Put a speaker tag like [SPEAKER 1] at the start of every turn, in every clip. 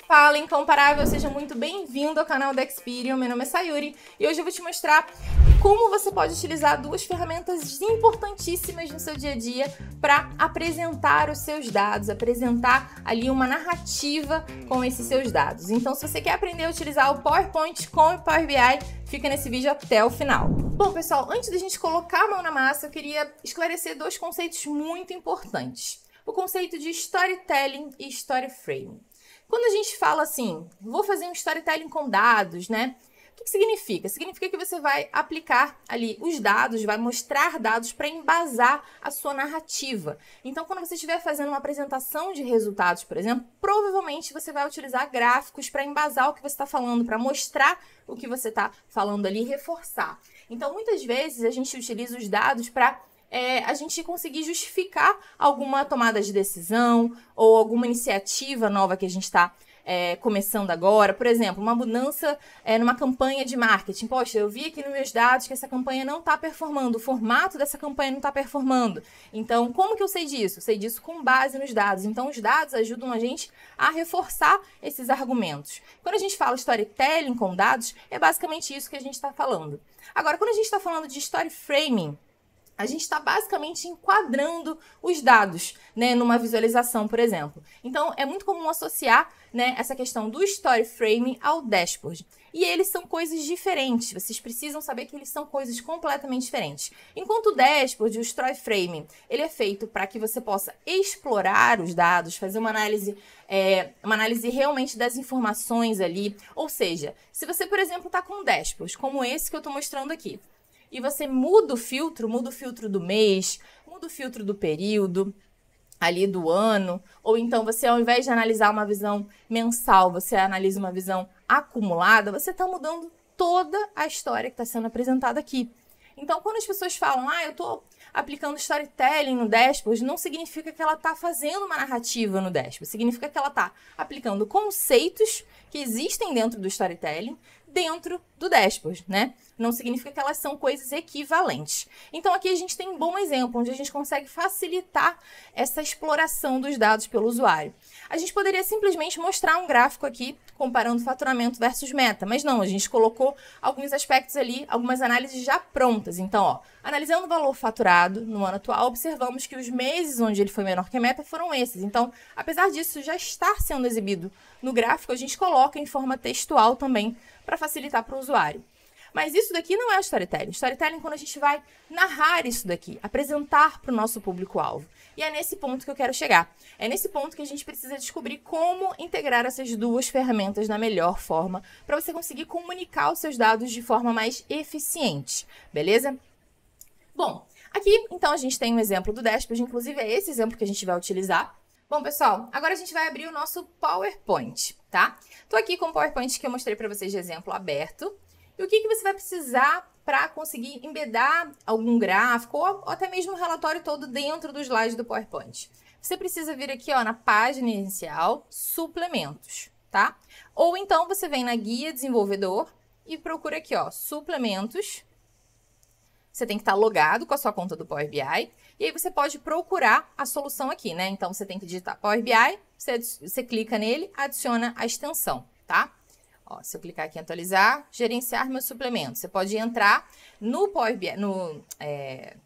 [SPEAKER 1] Fala Incomparável, seja muito bem-vindo ao canal da Experian. Meu nome é Sayuri e hoje eu vou te mostrar como você pode utilizar duas ferramentas importantíssimas no seu dia a dia para apresentar os seus dados, apresentar ali uma narrativa com esses seus dados. Então, se você quer aprender a utilizar o PowerPoint com o Power BI, fica nesse vídeo até o final. Bom, pessoal, antes da gente colocar a mão na massa, eu queria esclarecer dois conceitos muito importantes. O conceito de storytelling e story framing. Quando a gente fala assim, vou fazer um storytelling com dados, né? O que significa? Significa que você vai aplicar ali os dados, vai mostrar dados para embasar a sua narrativa. Então, quando você estiver fazendo uma apresentação de resultados, por exemplo, provavelmente você vai utilizar gráficos para embasar o que você está falando, para mostrar o que você está falando ali e reforçar. Então, muitas vezes a gente utiliza os dados para a gente conseguir justificar alguma tomada de decisão ou alguma iniciativa nova que a gente está começando agora. Por exemplo, uma mudança numa campanha de marketing. Poxa, eu vi aqui nos meus dados que essa campanha não está performando, o formato dessa campanha não está performando. Então, como que eu sei disso? Eu sei disso com base nos dados. Então, os dados ajudam a gente a reforçar esses argumentos. Quando a gente fala storytelling com dados, é basicamente isso que a gente está falando. Agora, quando a gente está falando de story framing, a gente está basicamente enquadrando os dados, né, numa visualização, por exemplo. Então, é muito comum associar, né, essa questão do story framing ao dashboard. E eles são coisas diferentes, vocês precisam saber que eles são coisas completamente diferentes. Enquanto o dashboard, o story framing, ele é feito para que você possa explorar os dados, fazer uma análise realmente das informações ali. Ou seja, se você, por exemplo, está com um dashboard, como esse que eu estou mostrando aqui, e você muda o filtro do mês, muda o filtro do período, ali do ano, ou então você, ao invés de analisar uma visão mensal, você analisa uma visão acumulada, você está mudando toda a história que está sendo apresentada aqui. Então, quando as pessoas falam, eu estou aplicando storytelling no dashboard, não significa que ela está fazendo uma narrativa no dashboard, significa que ela está aplicando conceitos que existem dentro do storytelling, dentro do dashboard, né? Não significa que elas são coisas equivalentes. Então, aqui a gente tem um bom exemplo, onde a gente consegue facilitar essa exploração dos dados pelo usuário. A gente poderia simplesmente mostrar um gráfico aqui, comparando faturamento versus meta, mas não, a gente colocou alguns aspectos ali, algumas análises já prontas. Então, analisando o valor faturado no ano atual, observamos que os meses onde ele foi menor que a meta foram esses. Então, apesar disso já estar sendo exibido no gráfico, a gente coloca em forma textual também, para facilitar para o usuário. Mas isso daqui não é storytelling. Storytelling é quando a gente vai narrar isso daqui, apresentar para o nosso público-alvo. E é nesse ponto que eu quero chegar. É nesse ponto que a gente precisa descobrir como integrar essas duas ferramentas da melhor forma para você conseguir comunicar os seus dados de forma mais eficiente, beleza? Bom, aqui então a gente tem um exemplo do dashboard, inclusive é esse exemplo que a gente vai utilizar. Bom, pessoal, agora a gente vai abrir o nosso PowerPoint, tá? Tô aqui com o PowerPoint que eu mostrei para vocês de exemplo aberto. E o que você vai precisar para conseguir embedar algum gráfico ou até mesmo o relatório todo dentro do slide do PowerPoint? Você precisa vir aqui, na página inicial, suplementos, tá? Ou então você vem na guia desenvolvedor e procura aqui, suplementos. Você tem que estar logado com a sua conta do Power BI. E aí você pode procurar a solução aqui, né? Então, você tem que digitar Power BI, você clica nele, adiciona a extensão, tá? Se eu clicar aqui em atualizar, gerenciar meus suplementos. Você pode entrar no Power BI, no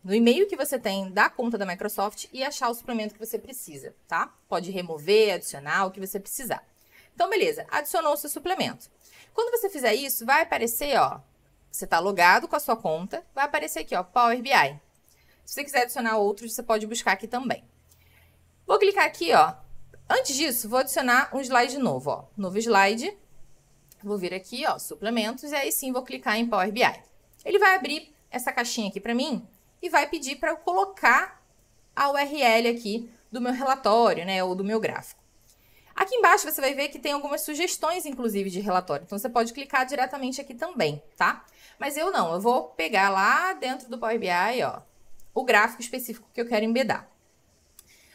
[SPEAKER 1] e-mail que você tem da conta da Microsoft e achar o suplemento que você precisa, tá? Pode remover, adicionar, o que você precisar. Então, beleza. Adicionou o seu suplemento. Quando você fizer isso, vai aparecer, você está logado com a sua conta, vai aparecer aqui, Power BI. Se você quiser adicionar outros, você pode buscar aqui também. Vou clicar aqui, Antes disso, vou adicionar um slide novo, Novo slide. Vou vir aqui, suplementos, e aí sim vou clicar em Power BI. Ele vai abrir essa caixinha aqui para mim e vai pedir para eu colocar a URL aqui do meu relatório, né, ou do meu gráfico. Aqui embaixo você vai ver que tem algumas sugestões, inclusive, de relatório. Então, você pode clicar diretamente aqui também, tá? Mas eu não, eu vou pegar lá dentro do Power BI, o gráfico específico que eu quero embedar.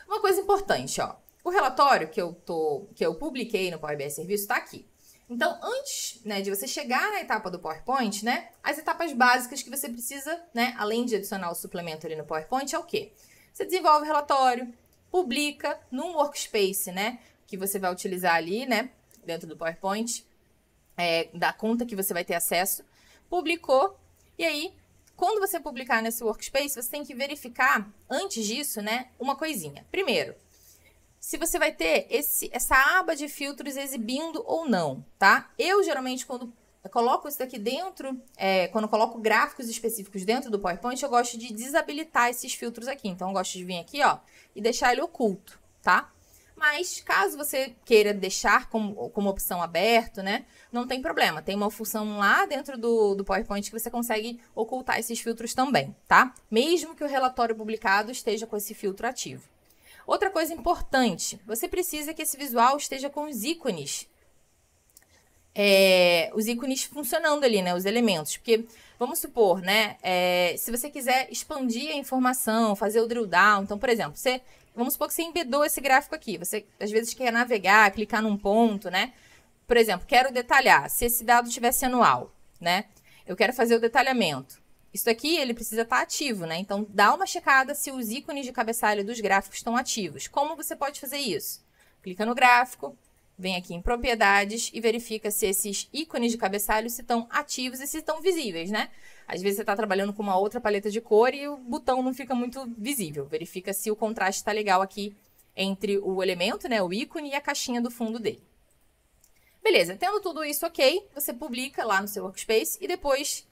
[SPEAKER 1] Uma coisa importante, o relatório que eu publiquei no Power BI Serviço está aqui. Então, antes, né, de você chegar na etapa do PowerPoint, né, as etapas básicas que você precisa, né, além de adicionar o suplemento ali no PowerPoint, é o quê? Você desenvolve o relatório, publica num workspace, né, que você vai utilizar ali, né, dentro do PowerPoint, da conta que você vai ter acesso, publicou, e aí, quando você publicar nesse workspace, você tem que verificar, antes disso, né, uma coisinha. Primeiro, se você vai ter essa aba de filtros exibindo ou não, tá? Eu, geralmente, quando eu coloco isso daqui dentro, quando eu coloco gráficos específicos dentro do PowerPoint, eu gosto de desabilitar esses filtros aqui. Então, eu gosto de vir aqui, ó, e deixar ele oculto, tá? Mas, caso você queira deixar como opção aberto, né, não tem problema. Tem uma função lá dentro do PowerPoint que você consegue ocultar esses filtros também, tá? Mesmo que o relatório publicado esteja com esse filtro ativo. Outra coisa importante, você precisa que esse visual esteja com os ícones funcionando ali, né, os elementos, porque vamos supor, né, se você quiser expandir a informação, fazer o drill down, então, por exemplo, vamos supor que você embedou esse gráfico aqui, você às vezes quer navegar, clicar num ponto, né, por exemplo, quero detalhar, se esse dado tivesse anual, né, eu quero fazer o detalhamento. Isso aqui, ele precisa estar ativo, né? Então, dá uma checada se os ícones de cabeçalho dos gráficos estão ativos. Como você pode fazer isso? Clica no gráfico, vem aqui em propriedades e verifica se esses ícones de cabeçalho estão ativos e se estão visíveis, né? Às vezes você está trabalhando com uma outra paleta de cor e o botão não fica muito visível. Verifica se o contraste está legal aqui entre o elemento, né? O ícone e a caixinha do fundo dele. Beleza, tendo tudo isso ok, você publica lá no seu workspace e depois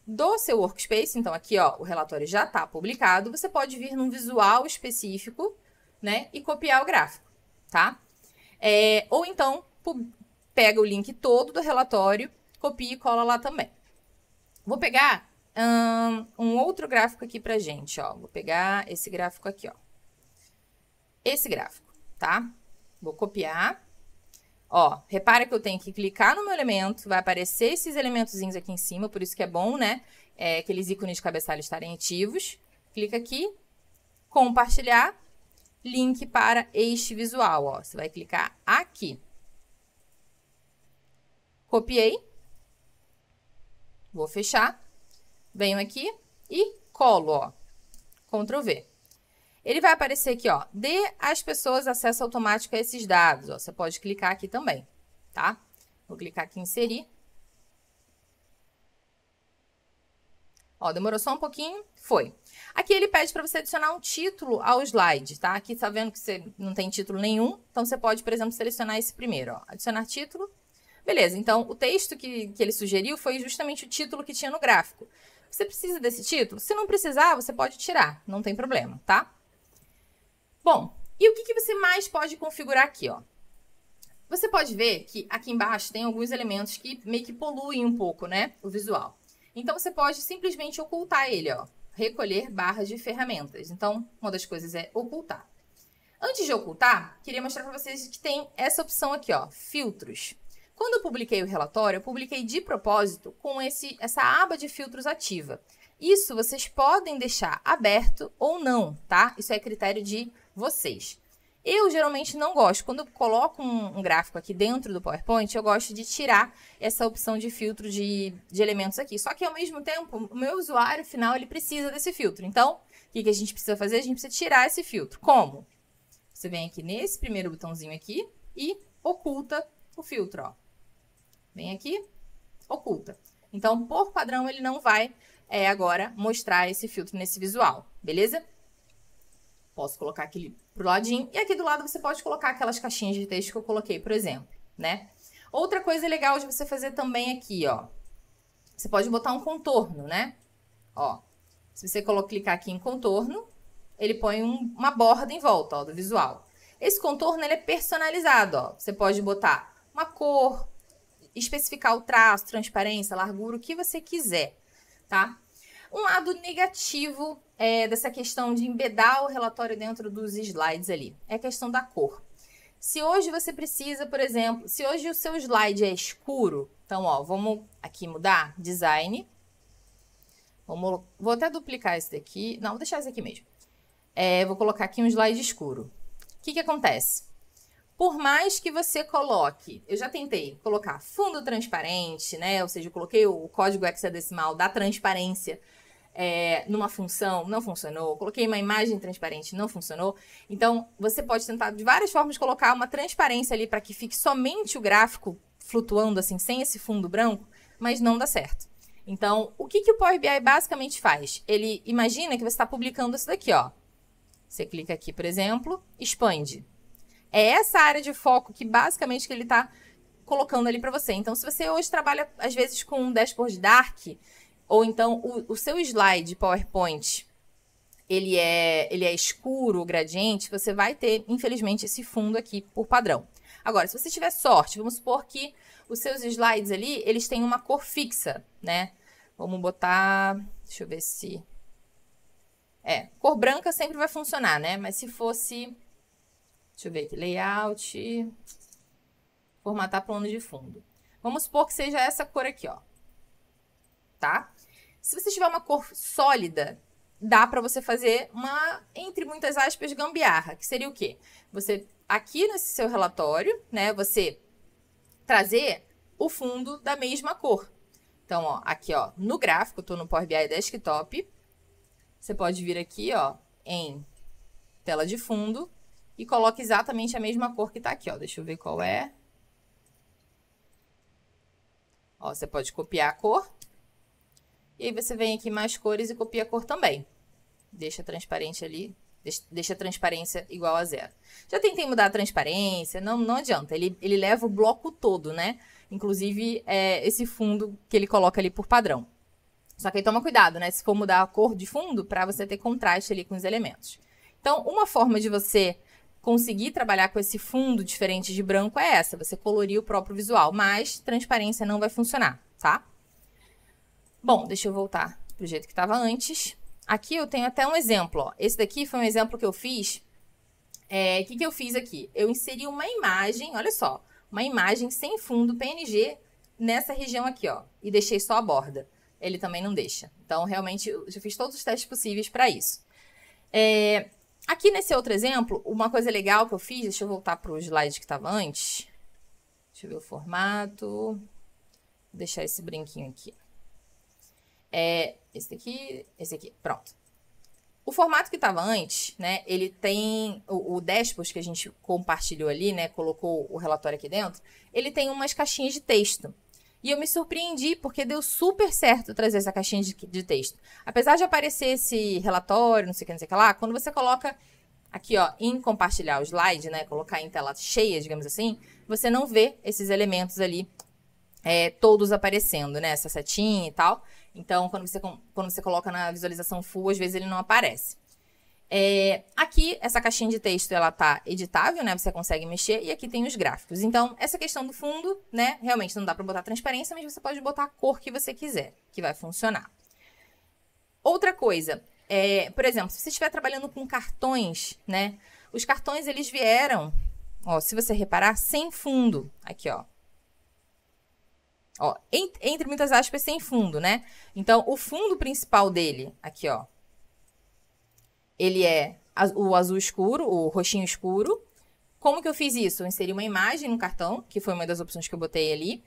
[SPEAKER 1] do seu workspace, então aqui, ó, o relatório já está publicado, você pode vir num visual específico, né, e copiar o gráfico, tá? Ou então, pega o link todo do relatório, copia e cola lá também. Vou pegar um outro gráfico aqui pra gente, ó. Vou pegar esse gráfico aqui, ó. Esse gráfico, tá? Vou copiar. Ó, repara que eu tenho que clicar no meu elemento, vai aparecer esses elementozinhos aqui em cima, por isso que é bom, né? Aqueles ícones de cabeçalho estarem ativos. Clica aqui, compartilhar, link para este visual, ó. Você vai clicar aqui. Copiei. Vou fechar. Venho aqui e colo, ó. Ctrl V. Ele vai aparecer aqui, ó, dê às pessoas acesso automático a esses dados, ó. Você pode clicar aqui também, tá? Vou clicar aqui em inserir. Ó, demorou só um pouquinho, foi. Aqui ele pede para você adicionar um título ao slide, tá? Aqui tá vendo que você não tem título nenhum, então você pode, por exemplo, selecionar esse primeiro, ó. Adicionar título. Beleza, então o texto que ele sugeriu foi justamente o título que tinha no gráfico. Você precisa desse título? Se não precisar, você pode tirar, não tem problema, tá? Bom, e o que você mais pode configurar aqui, ó? Você pode ver que aqui embaixo tem alguns elementos que meio que poluem um pouco, né, o visual. Então, você pode simplesmente ocultar ele, ó. Recolher barras de ferramentas. Então, uma das coisas é ocultar. Antes de ocultar, queria mostrar para vocês que tem essa opção aqui, ó, filtros. Quando eu publiquei o relatório, eu publiquei de propósito com essa aba de filtros ativa. Isso vocês podem deixar aberto ou não, tá? Isso é critério de vocês. Eu geralmente não gosto. Quando eu coloco um gráfico aqui dentro do PowerPoint, eu gosto de tirar essa opção de filtro de elementos aqui. Só que, ao mesmo tempo, o meu usuário final, ele precisa desse filtro. Então, o que a gente precisa fazer? A gente precisa tirar esse filtro. Como? Você vem aqui nesse primeiro botãozinho aqui e oculta o filtro, ó. Vem aqui, oculta. Então, por padrão, ele não vai agora mostrar esse filtro nesse visual, beleza? Posso colocar aqui pro ladinho. E aqui do lado você pode colocar aquelas caixinhas de texto que eu coloquei, por exemplo, né? Outra coisa legal de você fazer também aqui, ó. Você pode botar um contorno, né? Ó, se você clicar aqui em contorno, ele põe uma borda em volta, ó, do visual. Esse contorno, ele é personalizado, ó. Você pode botar uma cor, especificar o traço, transparência, largura, o que você quiser, tá? Um lado negativo dessa questão de embedar o relatório dentro dos slides ali é a questão da cor. Se hoje você precisa, por exemplo, se hoje o seu slide é escuro, então, ó, vamos aqui mudar, design. Vou até duplicar esse daqui, não, vou deixar esse aqui mesmo. Vou colocar aqui um slide escuro. O que acontece? Por mais que você coloque, eu já tentei colocar fundo transparente, né? Ou seja, eu coloquei o código hexadecimal da transparência numa função, não funcionou. Coloquei uma imagem transparente, não funcionou. Então, você pode tentar de várias formas colocar uma transparência ali para que fique somente o gráfico flutuando assim, sem esse fundo branco, mas não dá certo. Então, o que o Power BI basicamente faz? Ele imagina que você está publicando isso daqui, ó. Você clica aqui, por exemplo, expande. É essa área de foco que basicamente que ele está colocando ali para você. Então, se você hoje trabalha, às vezes, com um dashboard dark, ou então o seu slide PowerPoint, ele é escuro, gradiente, você vai ter, infelizmente, esse fundo aqui por padrão. Agora, se você tiver sorte, vamos supor que os seus slides ali, eles têm uma cor fixa, né? Vamos botar, deixa eu ver se... cor branca sempre vai funcionar, né? Mas se fosse, deixa eu ver aqui, layout, formatar plano de fundo. Vamos supor que seja essa cor aqui, ó. Tá? Se você tiver uma cor sólida, dá para você fazer uma, entre muitas aspas, gambiarra, que seria o quê? Você, aqui nesse seu relatório, né, você trazer o fundo da mesma cor. Então, ó, aqui, ó, no gráfico, eu tô no Power BI Desktop, você pode vir aqui, ó, em tela de fundo e coloca exatamente a mesma cor que tá aqui, ó. Deixa eu ver qual é. Ó, você pode copiar a cor. E aí você vem aqui mais cores e copia a cor também. Deixa transparente ali, deixa a transparência igual a 0. Já tentei mudar a transparência, não adianta. Ele leva o bloco todo, né? Inclusive, esse fundo que ele coloca ali por padrão. Só que aí toma cuidado, né? Se for mudar a cor de fundo, para você ter contraste ali com os elementos. Então, uma forma de você conseguir trabalhar com esse fundo diferente de branco é essa. Você colorir o próprio visual, mas transparência não vai funcionar, tá? Bom, deixa eu voltar pro jeito que estava antes. Aqui eu tenho até um exemplo, ó. Esse daqui foi um exemplo que eu fiz. O que eu fiz aqui? Eu inseri uma imagem, olha só, uma imagem sem fundo PNG nessa região aqui, ó. E deixei só a borda. Ele também não deixa. Então, realmente, eu já fiz todos os testes possíveis para isso. Aqui nesse outro exemplo, uma coisa legal que eu fiz, deixa eu voltar para o slide que estava antes. Deixa eu ver o formato. Vou deixar esse brinquinho aqui. Esse aqui, pronto. O formato que estava antes, né, ele tem o dashboard que a gente compartilhou ali, né, colocou o relatório aqui dentro, ele tem umas caixinhas de texto. E eu me surpreendi porque deu super certo trazer essa caixinha de texto. Apesar de aparecer esse relatório, não sei o que lá, quando você coloca aqui, ó, em compartilhar o slide, né, colocar em tela cheia, digamos assim, você não vê esses elementos ali todos aparecendo, né, essa setinha e tal. Então, quando você coloca na visualização full, às vezes ele não aparece. Aqui, essa caixinha de texto, ela tá editável, né? Você consegue mexer. E aqui tem os gráficos. Então, essa questão do fundo, né? Realmente não dá para botar transparência, mas você pode botar a cor que você quiser, que vai funcionar. Outra coisa, por exemplo, se você estiver trabalhando com cartões, né? Os cartões, eles vieram, ó, se você reparar, sem fundo. Aqui, ó. Ó, entre muitas aspas, sem fundo, né? Então, o fundo principal dele, aqui, ó, ele é o azul escuro, o roxinho escuro. Como que eu fiz isso? Eu inseri uma imagem no cartão, que foi uma das opções que eu botei ali.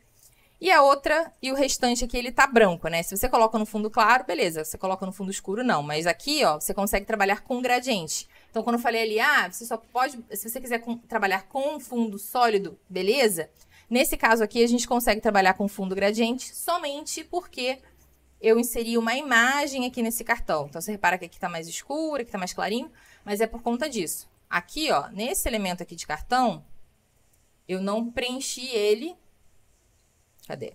[SPEAKER 1] E a outra, e o restante aqui, ele tá branco, né? Se você coloca no fundo claro, beleza. Se você coloca no fundo escuro, não. Mas aqui, ó, você consegue trabalhar com gradiente. Então, quando eu falei ali, você só pode, se você quiser trabalhar com um fundo sólido, beleza? Nesse caso aqui, a gente consegue trabalhar com fundo gradiente somente porque eu inseri uma imagem aqui nesse cartão. Então, você repara que aqui tá mais escuro, aqui tá mais clarinho, mas é por conta disso. Aqui, ó, nesse elemento aqui de cartão, eu não preenchi ele. Cadê?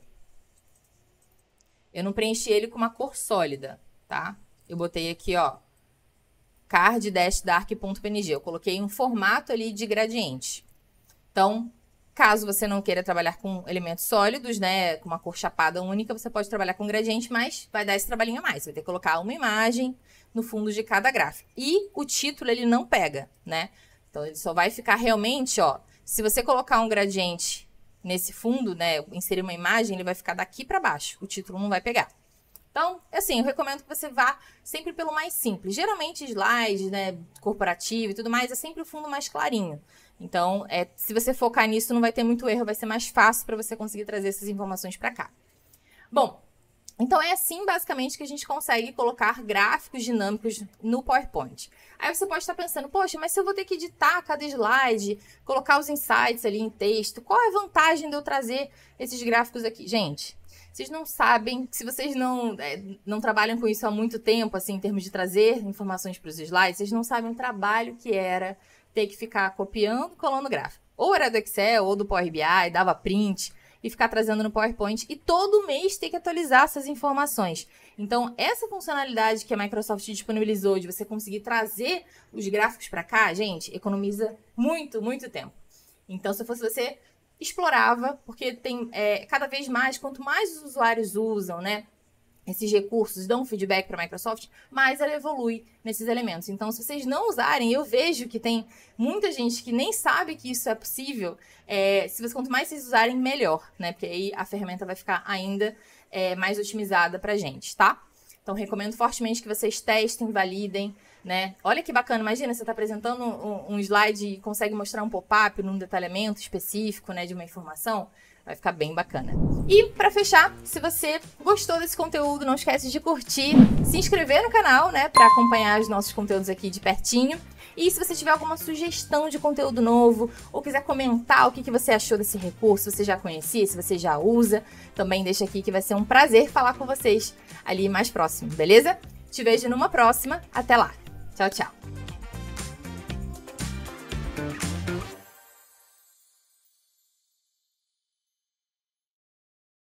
[SPEAKER 1] Eu não preenchi ele com uma cor sólida, tá? Eu botei aqui, ó, card-dark.png. Eu coloquei um formato ali de gradiente. Então, caso você não queira trabalhar com elementos sólidos, né, com uma cor chapada única, você pode trabalhar com gradiente, mas vai dar esse trabalhinho a mais. Você vai ter que colocar uma imagem no fundo de cada gráfico. E o título, ele não pega, né? Então, ele só vai ficar realmente, ó, se você colocar um gradiente nesse fundo, né, inserir uma imagem, ele vai ficar daqui para baixo. O título não vai pegar. Então, assim, eu recomendo que você vá sempre pelo mais simples. Geralmente, slides, né, corporativo e tudo mais, é sempre o fundo mais clarinho. Então, se você focar nisso, não vai ter muito erro, vai ser mais fácil para você conseguir trazer essas informações para cá. Bom, Então, é assim, basicamente, que a gente consegue colocar gráficos dinâmicos no PowerPoint. Aí você pode estar pensando, poxa, mas se eu vou ter que editar cada slide, colocar os insights ali em texto, qual é a vantagem de eu trazer esses gráficos aqui? Gente, vocês não sabem, se vocês não trabalham com isso há muito tempo, assim, em termos de trazer informações para os slides, vocês não sabem o trabalho que era ter que ficar copiando e colando gráfico. Ou era do Excel, ou do Power BI, dava print e ficar trazendo no PowerPoint e todo mês ter que atualizar essas informações. Então, essa funcionalidade que a Microsoft disponibilizou de você conseguir trazer os gráficos para cá, gente, economiza muito, muito tempo. Então, se eu fosse você, explorava, porque tem cada vez mais, quanto mais os usuários usam, né, esses recursos, dão feedback para a Microsoft, mais ela evolui nesses elementos. Então, se vocês não usarem, eu vejo que tem muita gente que nem sabe que isso é possível. Quanto mais vocês usarem, melhor, né? Porque aí a ferramenta vai ficar ainda mais otimizada para a gente, tá? Então, recomendo fortemente que vocês testem, validem, né? Olha que bacana, imagina, você está apresentando um slide e consegue mostrar um pop-up num detalhamento específico, né, de uma informação. Vai ficar bem bacana. E para fechar, se você gostou desse conteúdo, não esquece de curtir, se inscrever no canal, né, para acompanhar os nossos conteúdos aqui de pertinho. E se você tiver alguma sugestão de conteúdo novo ou quiser comentar o que você achou desse recurso, se você já conhecia, se você já usa, também deixa aqui que vai ser um prazer falar com vocês ali mais próximo, beleza? Te vejo numa próxima. Até lá. Tchau, tchau.